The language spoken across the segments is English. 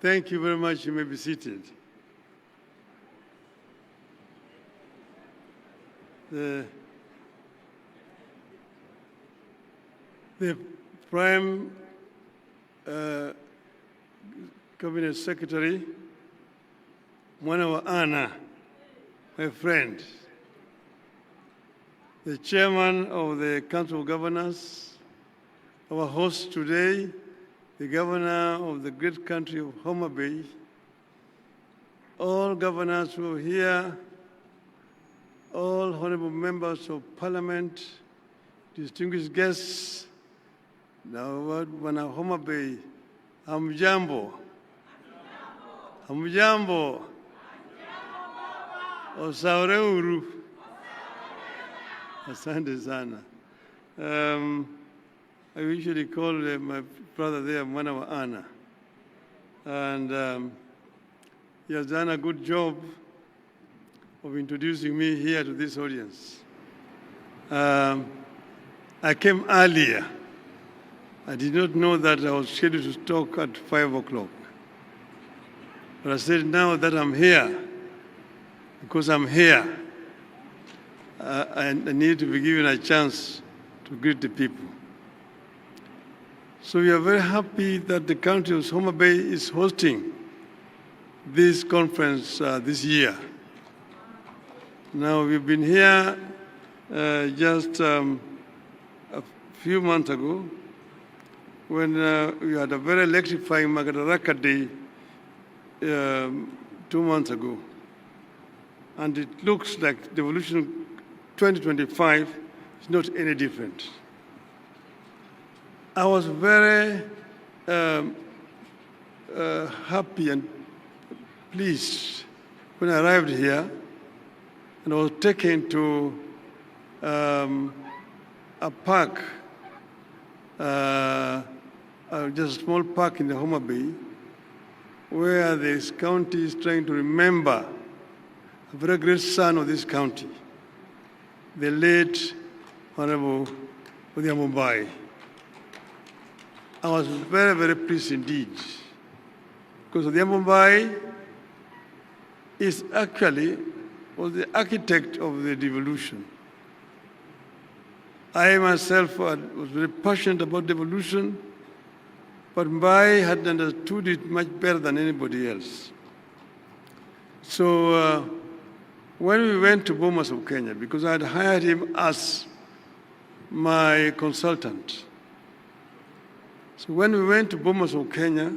Thank you very much. You may be seated. The Prime Cabinet Secretary, Anna, my friend, the Chairman of the Council of Governors, our host today, the Governor of the great country of Homa Bay, all governors who are here, all honorable members of Parliament, distinguished guests, now wana Homa Bay, hamjambo. Hamjambo. Osaure uru. Asante sana. I usually call my brother there Mwana wa Anna. And he has done a good job of introducing me here to this audience. I came earlier. I did not know that I was scheduled to talk at 5 o'clock. But I said, now that I'm here, because I'm here, I need to be given a chance to greet the people. So we are very happy that the county of Homa Bay is hosting this conference this year. Now, we've been here just a few months ago when we had a very electrifying Madaraka Day 2 months ago. And it looks like Devolution 2025 is not any different. I was very happy and pleased when I arrived here and I was taken to a park, just a small park in the Homa Bay, where this county is trying to remember a very great son of this county, the late Honorable Odinga. I was very, very pleased indeed, because Odinga was the architect of the devolution. I myself was very passionate about devolution, but Mbai had understood it much better than anybody else. So when we went to Bomas of Kenya, because I had hired him as my consultant, so when we went to Bomas of Kenya,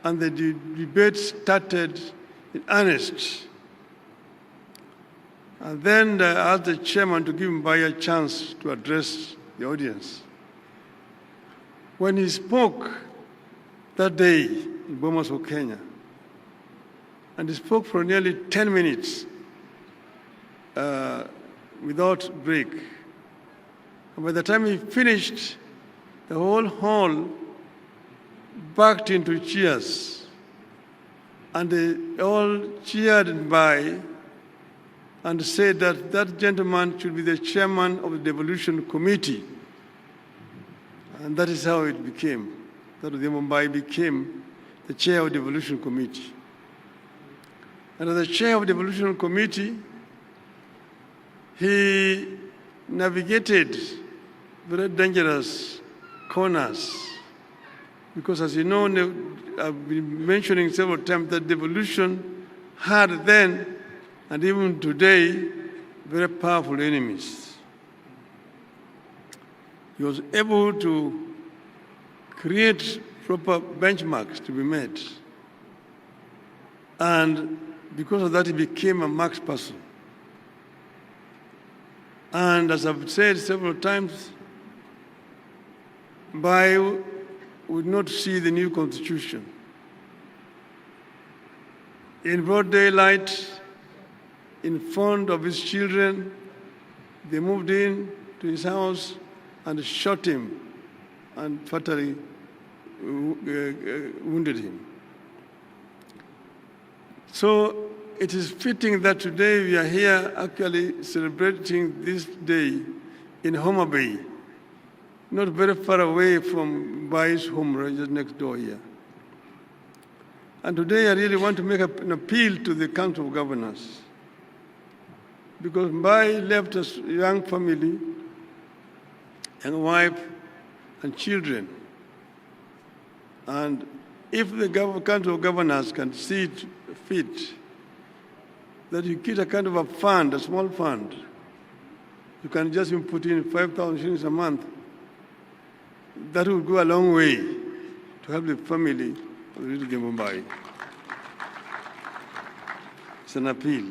and the debate started in earnest, and then I asked the chairman to give Mbai a chance to address the audience. When he spoke that day in Bomas of Kenya, and he spoke for nearly 10 minutes without break, and by the time he finished, the whole hall backed into cheers, and they all cheered Mbai and said that that gentleman should be the chairman of the Devolution Committee. And that is how it became, that Mbai became the chair of the Devolution Committee. And as the chair of the Devolution Committee, he navigated very dangerous corners, because as you know, I've been mentioning several times that devolution had then and even today very powerful enemies. He was able to create proper benchmarks to be met, and because of that he became a marksperson. And as I've said several times, Mbai would not see the new constitution. In broad daylight, in front of his children, they moved in to his house and shot him and fatally wounded him. So it is fitting that today we are here actually celebrating this day in Homa Bay, not very far away from Mbai's home, right just next door here. And today I really want to make an appeal to the Council of Governors, because Mbai left a young family, young wife and children. And if the Council of Governors can see it fit that you get a kind of a fund, a small fund, you can just put in 5,000 shillings a month, that will go a long way to help the family of the little Mumbai. It's an appeal.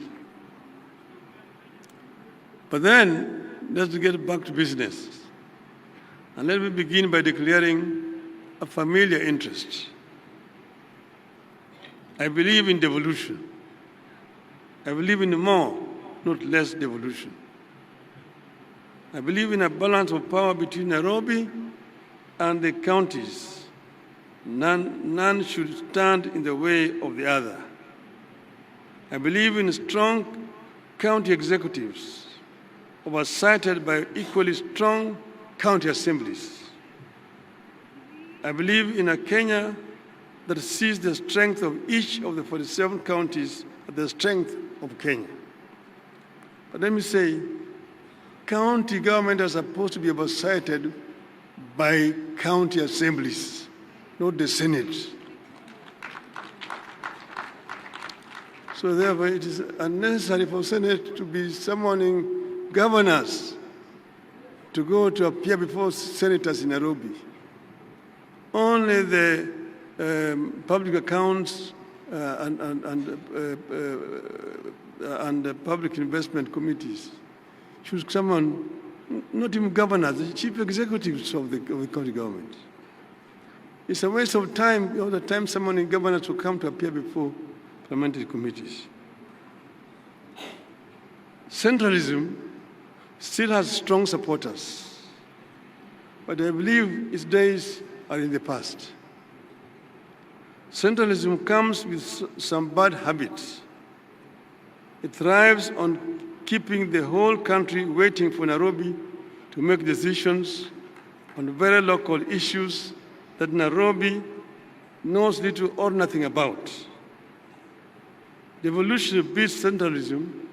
But then, let's get back to business. And let me begin by declaring a familiar interest. I believe in devolution. I believe in more, not less devolution. I believe in a balance of power between Nairobi and the counties. None should stand in the way of the other. I believe in strong county executives oversighted by equally strong county assemblies. I believe in a Kenya that sees the strength of each of the 47 counties as the strength of Kenya. But let me say, county government are supposed to be oversighted by county assemblies, not the Senate. So therefore, it is unnecessary for Senate to be summoning governors to go to appear before senators in Nairobi. Only the public accounts and the public investment committees should summon not even governors, the chief executives of the county government. It's a waste of time, all the time summoning governors to come to appear before parliamentary committees. Centralism still has strong supporters, but I believe its days are in the past. Centralism comes with some bad habits. It thrives on keeping the whole country waiting for Nairobi to make decisions on very local issues that Nairobi knows little or nothing about. Devolution beats centralism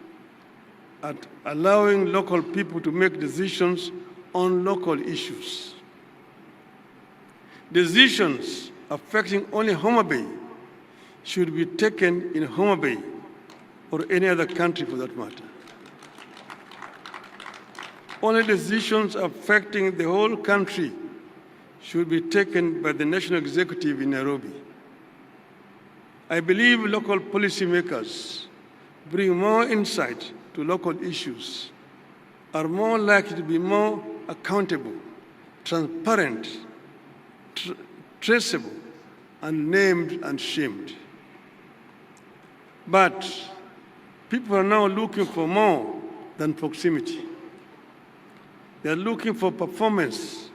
at allowing local people to make decisions on local issues. Decisions affecting only Homa Bay should be taken in Homa Bay or any other country for that matter. Only decisions affecting the whole country should be taken by the national executive in Nairobi. I believe local policymakers bring more insight to local issues, are more likely to be more accountable, transparent, traceable, and named and shamed. But people are now looking for more than proximity. They are looking for performance,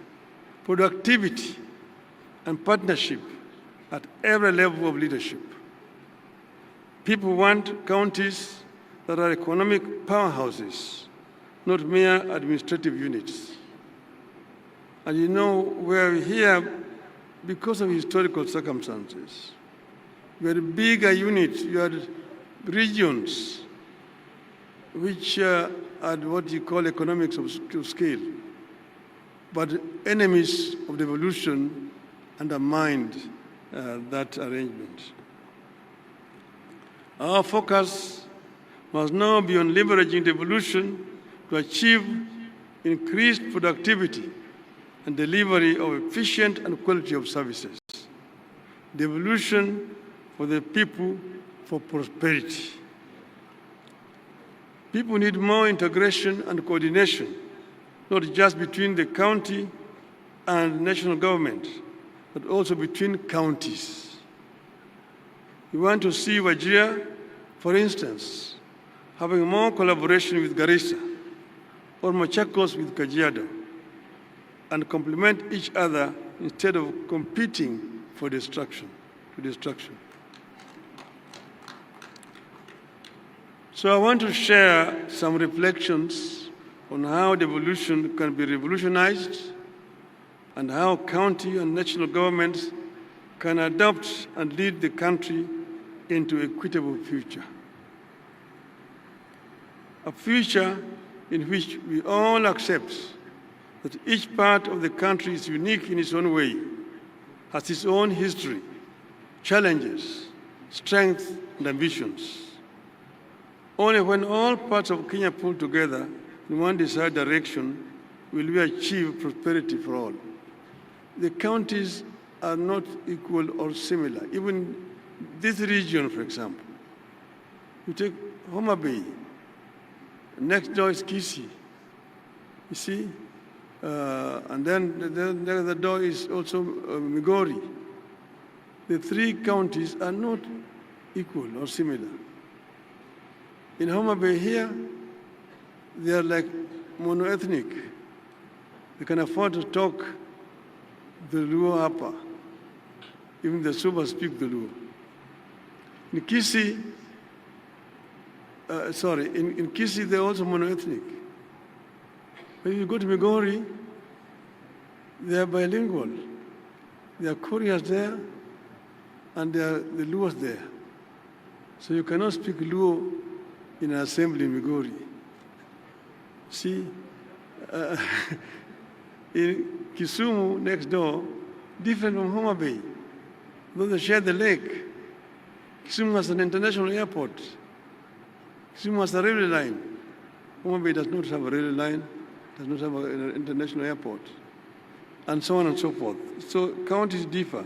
productivity, and partnership at every level of leadership. People want counties that are economic powerhouses, not mere administrative units. And you know, we're here because of historical circumstances. We had bigger units, you had regions which had what you call economics of scale. But enemies of devolution undermined that arrangement. Our focus must now be on leveraging devolution to achieve increased productivity and delivery of efficient and quality of services. Devolution for the people, for prosperity. People need more integration and coordination, not just between the county and national government, but also between counties. We want to see Wajir, for instance, having more collaboration with Garissa or Machakos with Kajiado, and complement each other instead of competing for destruction. So I want to share some reflections on how devolution can be revolutionized and how county and national governments can adopt and lead the country into an equitable future. A future in which we all accept that each part of the country is unique in its own way, has its own history, challenges, strengths, and ambitions. Only when all parts of Kenya pull together in one desired direction will we achieve prosperity for all. The counties are not equal or similar. Even this region, for example, you take Homa Bay, next door is Kisii, you see, and then the other door is also Migori. The three counties are not equal or similar. In Homa Bay here, they are like monoethnic. They can afford to talk the Luo Upper. Even the Suba speak the Luo. In Kisii, in Kisii they're also monoethnic. When you go to Migori, they are bilingual. There are Koreans there, and there are the Luos there. So you cannot speak Luo in an assembly in Migori. See, in Kisumu, next door, different from Homa Bay. Though they share the lake, Kisumu has an international airport. Kisumu has a railway line. Homa Bay does not have a railway line, does not have an international airport, and so on and so forth. So counties differ.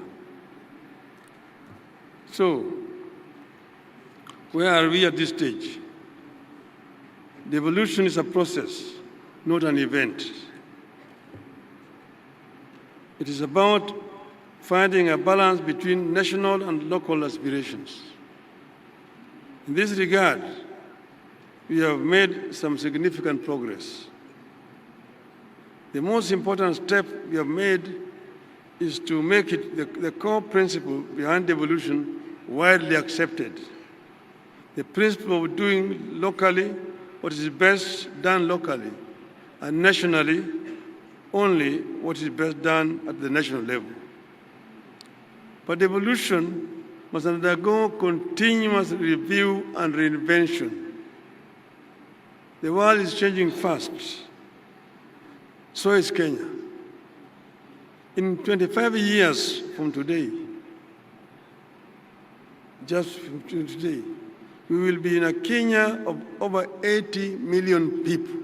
So, where are we at this stage? Devolution is a process, not an event. It is about finding a balance between national and local aspirations. In this regard, we have made some significant progress. The most important step we have made is to make it the core principle behind devolution widely accepted. The principle of doing locally what is best done locally, and nationally only what is best done at the national level. But devolution must undergo continuous review and reinvention. The world is changing fast. So is Kenya. In 25 years from today, just from today, we will be in a Kenya of over 80 million people.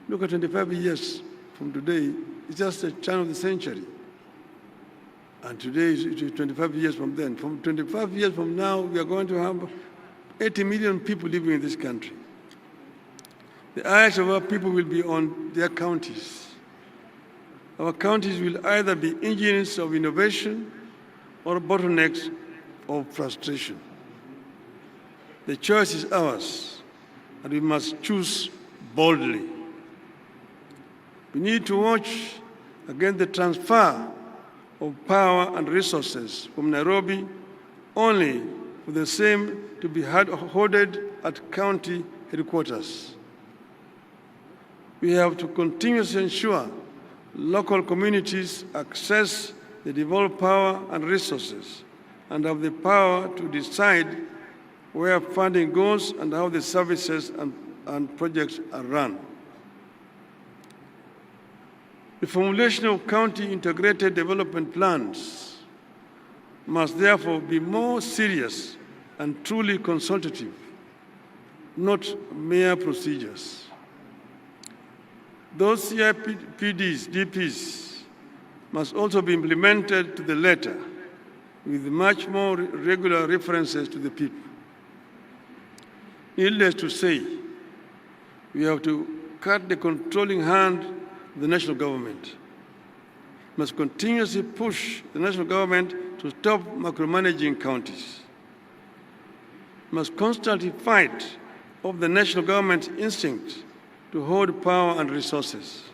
Look at 25 years from today, it's just a turn of the century. And today is 25 years from then. From 25 years from now, we are going to have 80 million people living in this country. The eyes of our people will be on their counties. Our counties will either be engines of innovation or bottlenecks of frustration. The choice is ours, and we must choose boldly. We need to watch against the transfer of power and resources from Nairobi only for the same to be hoarded at county headquarters. We have to continuously ensure local communities access the devolved power and resources and have the power to decide where funding goes and how the services and projects are run. The formulation of county integrated development plans must therefore be more serious and truly consultative, not mere procedures. Those CIPDs, DPs, must also be implemented to the letter with much more regular references to the people. Needless to say, we have to cut the controlling hand of the national government. We must continuously push the national government to stop micromanaging counties. We must constantly fight off the national government's instinct to hold power and resources.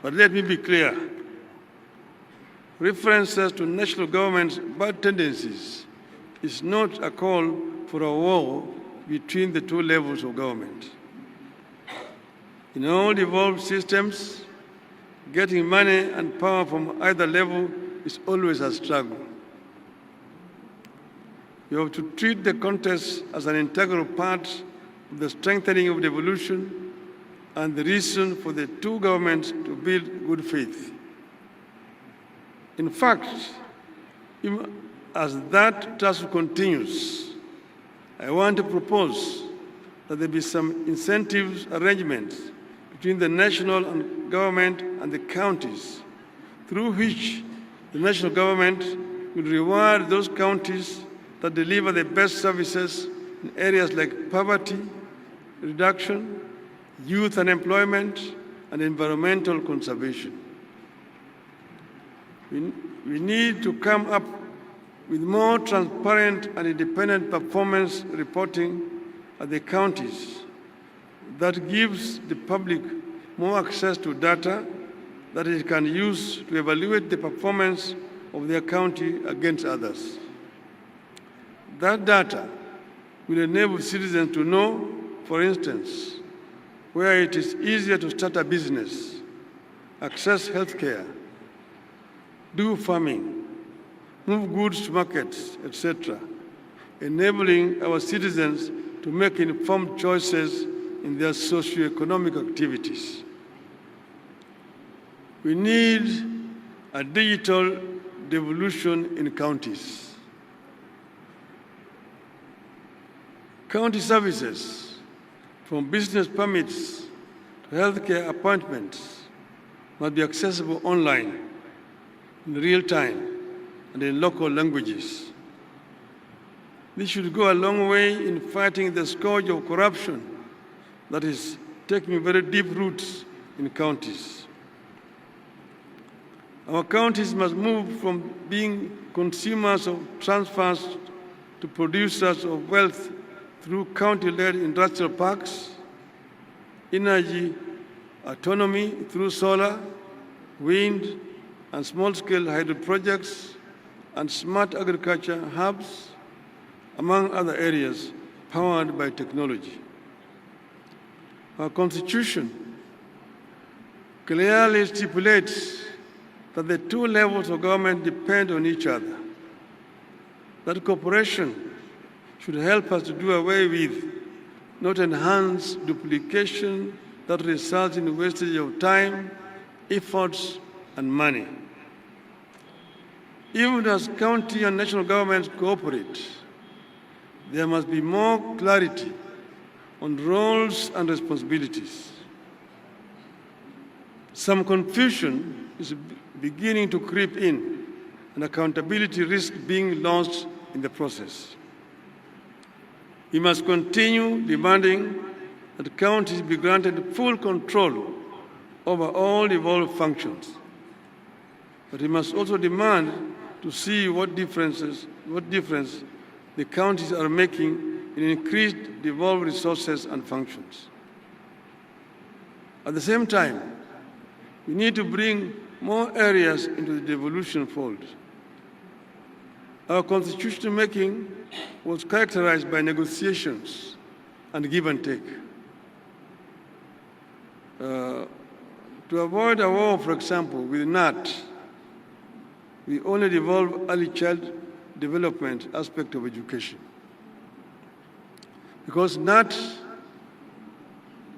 But let me be clear. References to national government's bad tendencies is not a call for a war between the two levels of government. In all devolved systems, getting money and power from either level is always a struggle. We have to treat the contest as an integral part of the strengthening of devolution and the reason for the two governments to build good faith. In fact, even as that task continues, I want to propose that there be some incentives arrangements between the national government and the counties, through which the national government will reward those counties that deliver the best services in areas like poverty reduction, youth unemployment, and environmental conservation. We need to come up with more transparent and independent performance reporting at the counties that gives the public more access to data that it can use to evaluate the performance of their county against others. That data will enable citizens to know, for instance, where it is easier to start a business, access healthcare, do farming, move goods to markets, etc., enabling our citizens to make informed choices in their socio-economic activities. We need a digital devolution in counties. County services, from business permits to healthcare appointments, must be accessible online, in real time, and in local languages. This should go a long way in fighting the scourge of corruption that is taking very deep roots in counties. Our counties must move from being consumers of transfers to producers of wealth through county-led industrial parks, energy autonomy through solar, wind, and small-scale hydro projects, and smart agriculture hubs, among other areas powered by technology. Our Constitution clearly stipulates that the two levels of government depend on each other, that cooperation should help us to do away with, not enhance, duplication that results in wastage of time, efforts, and money. Even as county and national governments cooperate, there must be more clarity on roles and responsibilities. Some confusion is beginning to creep in, and accountability risks being lost in the process. We must continue demanding that counties be granted full control over all devolved functions. But we must also demand to see what difference the counties are making in increased devolved resources and functions. At the same time, we need to bring more areas into the devolution fold. Our constitutional making was characterized by negotiations and give and take. To avoid a war, for example, with NAT, we only devolve early child development aspect of education. Because NAT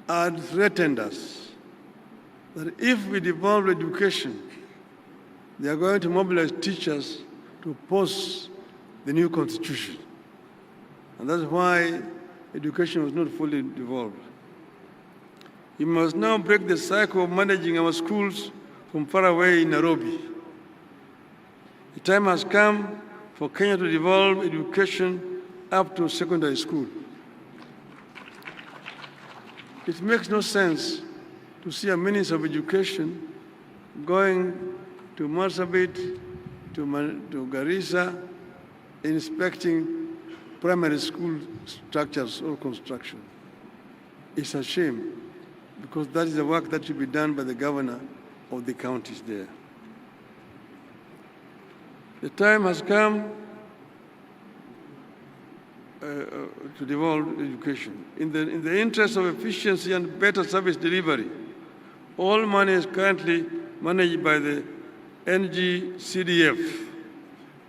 had threatened us that if we devolve education, they are going to mobilize teachers to oppose the new constitution. And that's why education was not fully devolved. We must now break the cycle of managing our schools from far away in Nairobi. The time has come for Kenya to devolve education up to secondary school. It makes no sense to see a Minister of Education going to Marsabit, to Garissa, inspecting primary school structures or construction. It's a shame, because that is the work that should be done by the governor of the counties there. The time has come to devolve education. In the interest of efficiency and better service delivery, all money is currently managed by the NGCDF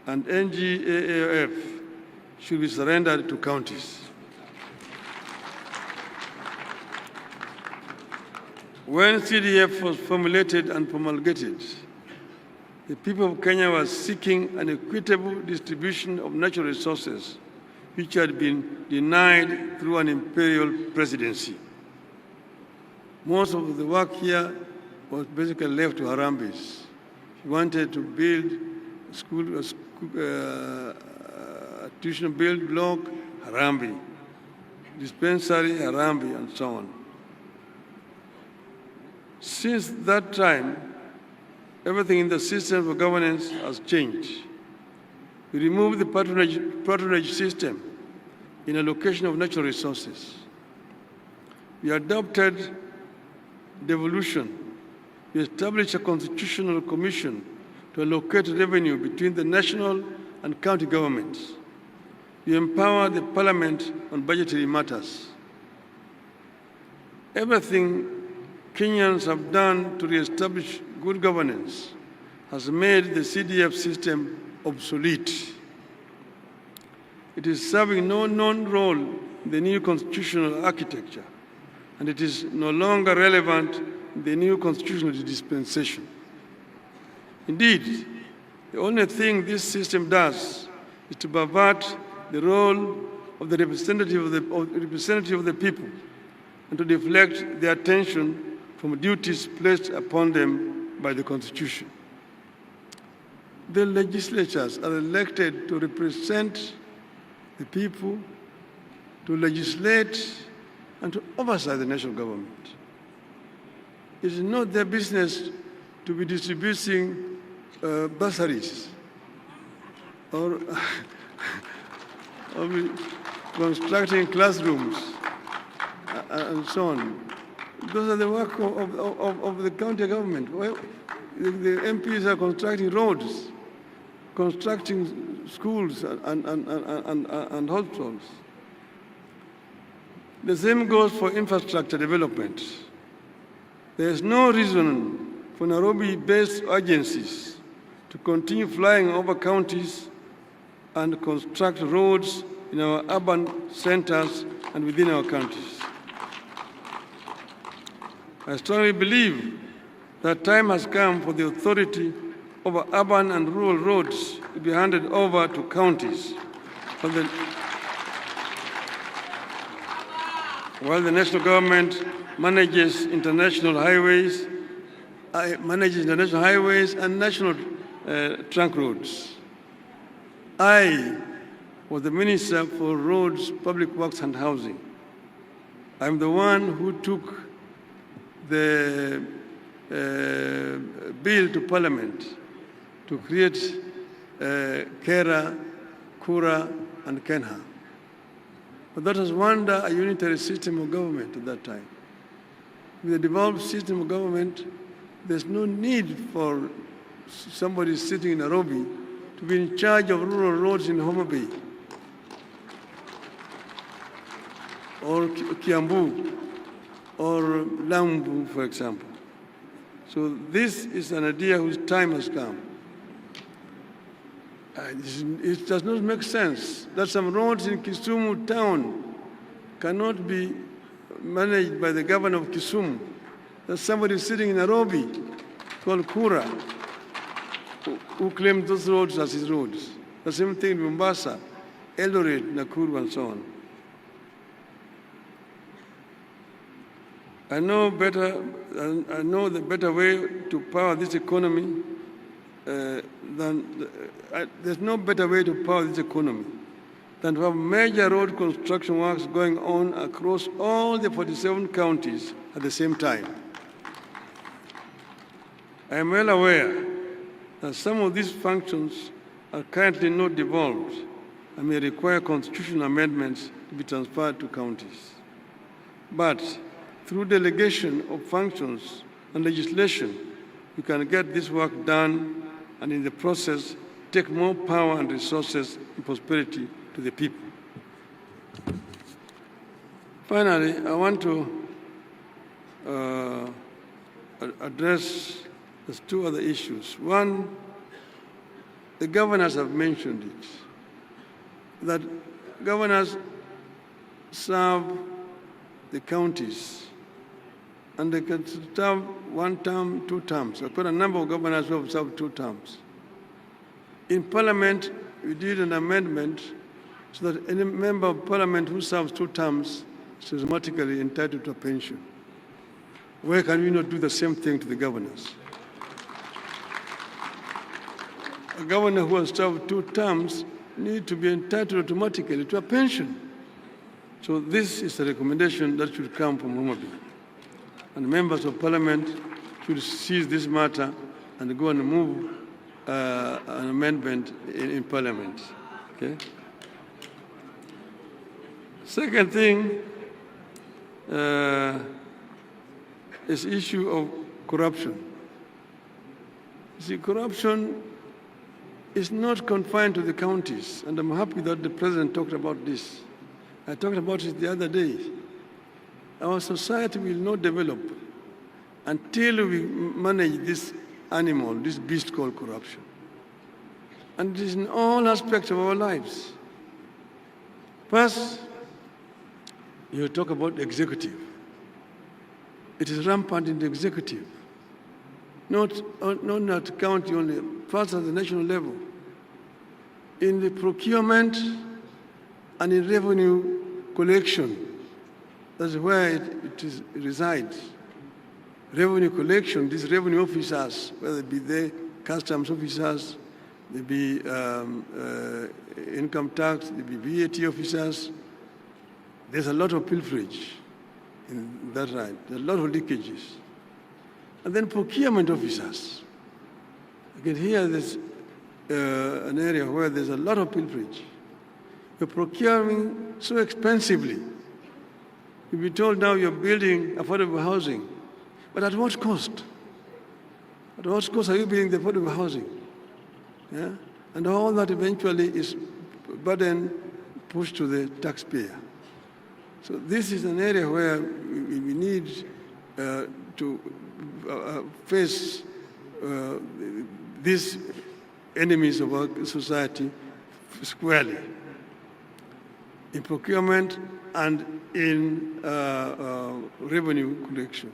and NGAAF, should be surrendered to counties. When CDF was formulated and promulgated, the people of Kenya were seeking an equitable distribution of natural resources, which had been denied through an imperial presidency. Most of the work here was basically left to Harambes. He wanted to build a tuition build block, Harambee, dispensary, Harambee, and so on. Since that time, everything in the system of governance has changed. We removed the patronage system in allocation of natural resources. We adopted devolution. We established a constitutional commission to allocate revenue between the national and county governments. We empowered the parliament on budgetary matters. Everything Kenyans have done to re-establish good governance has made the CDF system obsolete. It is serving no known role in the new constitutional architecture, and it is no longer relevant in the new constitutional dispensation. Indeed, the only thing this system does is to pervert the role of the representative of the people and to deflect their attention from duties placed upon them by the Constitution. The legislatures are elected to represent the people, to legislate, and to oversight the national government. It is not their business to be distributing bursaries or, or be constructing classrooms and so on. Those are the work of the county government. Well, the MPs are constructing roads, constructing schools and hospitals. The same goes for infrastructure development. There is no reason for Nairobi-based agencies to continue flying over counties and construct roads in our urban centers and within our counties. I strongly believe that time has come for the authority over urban and rural roads to be handed over to counties, while the national government manages international highways and national trunk roads. I was the Minister for Roads, Public Works and Housing. I'm the one who took the bill to Parliament to create KERA, KURA, and KENHA. But that was under a unitary system of government at that time. With a devolved system of government, there's no need for somebody sitting in Nairobi to be in charge of rural roads in Homa Bay or Kiambu or Lambu, for example. So this is an idea whose time has come. It does not make sense that some roads in Kisumu town cannot be managed by the governor of Kisumu. That somebody is sitting in Nairobi called Kura who claimed those roads as his roads. The same thing in Mombasa, Eldoret, Nakuru, and so on. I know the better way to power this economy there's no better way to power this economy than to have major road construction works going on across all the 47 counties at the same time. I am well aware that some of these functions are currently not devolved and may require constitutional amendments to be transferred to counties. But through delegation of functions and legislation, we can get this work done and in the process take more power and resources and prosperity to the people. Finally, I want to address two other issues. One, the governors have mentioned it. that governors serve the counties, and they can serve 1 term, 2 terms. I've got a number of governors who have served 2 terms. In Parliament, we did an amendment so that any member of Parliament who serves 2 terms is automatically entitled to a pension. Why can we not do the same thing to the governors? A governor who has served 2 terms needs to be entitled automatically to a pension. So this is a recommendation that should come from Homa Bay. And members of Parliament should seize this matter and go and move an amendment in Parliament. Okay? Second thing is issue of corruption. See, corruption is not confined to the counties, and I'm happy that the President talked about this. I talked about it the other day. Our society will not develop until we manage this animal, this beast called corruption. And it is in all aspects of our lives. First, you talk about the executive. It is rampant in the executive. Not at the county only, first at the national level. In the procurement and in revenue collection, that's where it resides. Revenue collection, these revenue officers, whether it be the customs officers, they be income tax, they be VAT officers, there's a lot of pilferage in that right. There's a lot of leakages. And then procurement officers. Again, here there's an area where there's a lot of pilferage. You're procuring so expensively. You'll be told now you're building affordable housing. But at what cost? At what cost are you building the affordable housing? Yeah? And all that eventually is burden pushed to the taxpayer. So this is an area where we need to face these enemies of our society squarely, in procurement and in revenue collection.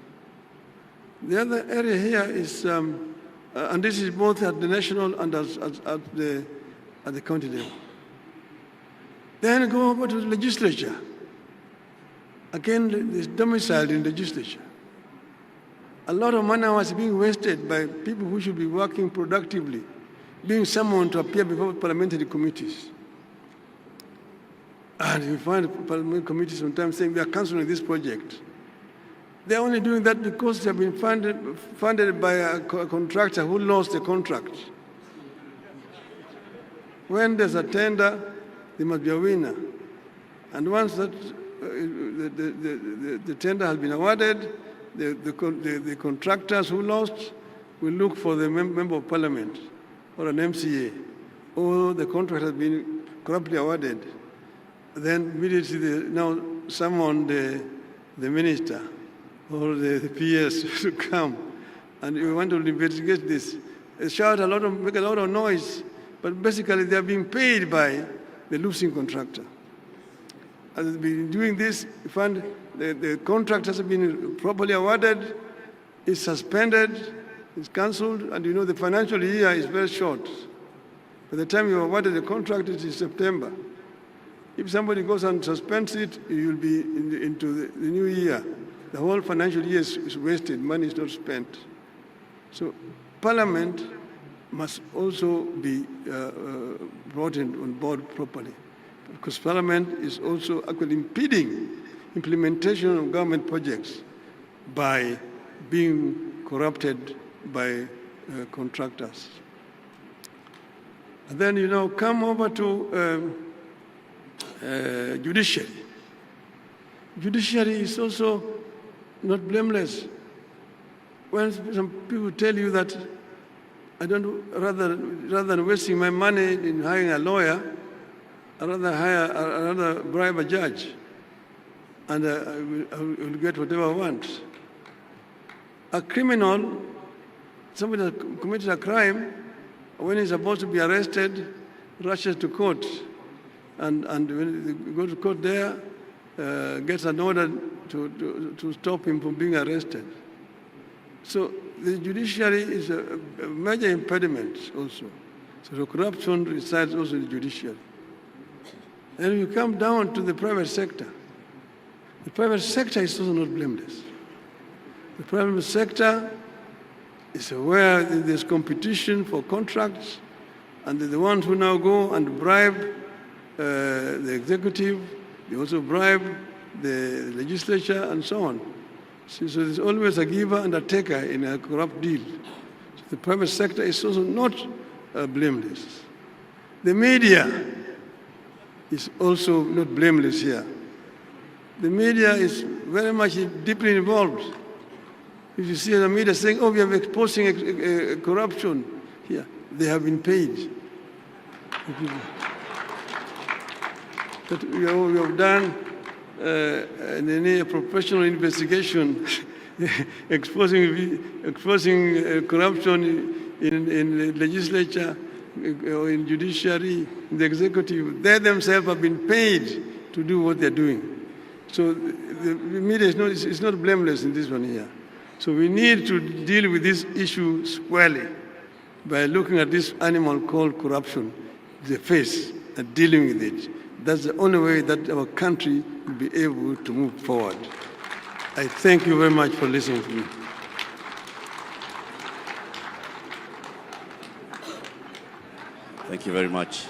The other area here is, and this is both at the national and at the county level. Then go over to the legislature. Again, it's domiciled in the legislature. A lot of money was being wasted by people who should be working productively, being summoned to appear before parliamentary committees. And you find parliamentary committees sometimes saying, we are cancelling this project. They're only doing that because they have been funded by a contractor who lost the contract. When there's a tender, there must be a winner. And once that the tender has been awarded, the contractors who lost will look for the member of parliament or an MCA, or the contract has been corruptly awarded. Then immediately they now summon the minister or the PS to come, and you want to investigate this. They shout a lot, make a lot of noise, but basically they are being paid by the losing contractor. As they've been doing this, you find the contract has been properly awarded, is suspended, is cancelled, and you know the financial year is very short. By the time you awarded the contract, it is September. If somebody goes and suspends it, you will be into the new year. The whole financial year is wasted, money is not spent. So Parliament must also be brought in on board properly, because Parliament is also actually impeding implementation of government projects by being corrupted by contractors. And then, you know, come over to judiciary. Judiciary is also not blameless. When some people tell you that rather than wasting my money in hiring a lawyer, I'd rather bribe a judge, and I will get whatever I want. A criminal, somebody that committed a crime, when he's about to be arrested, rushes to court. and when they go to court there, gets an order to stop him from being arrested. So the judiciary is a major impediment also. So the corruption resides also in the judiciary. And you come down to the private sector. The private sector is also not blameless. The private sector is where there's competition for contracts, and they're the ones who now go and bribe the executive, they also bribe the legislature, and so on. So there's always a giver and a taker in a corrupt deal. So the private sector is also not blameless. The media is also not blameless here. The media is very much deeply involved. If you see the media saying, oh, we are exposing corruption here, they have been paid. That we have done a professional investigation exposing corruption in the legislature, or in judiciary, in the executive. They themselves have been paid to do what they're doing. So the media is not blameless in this one here. So we need to deal with this issue squarely by looking at this animal called corruption, the face, and dealing with it. That's the only way that our country will be able to move forward. I thank you very much for listening to me. Thank you very much.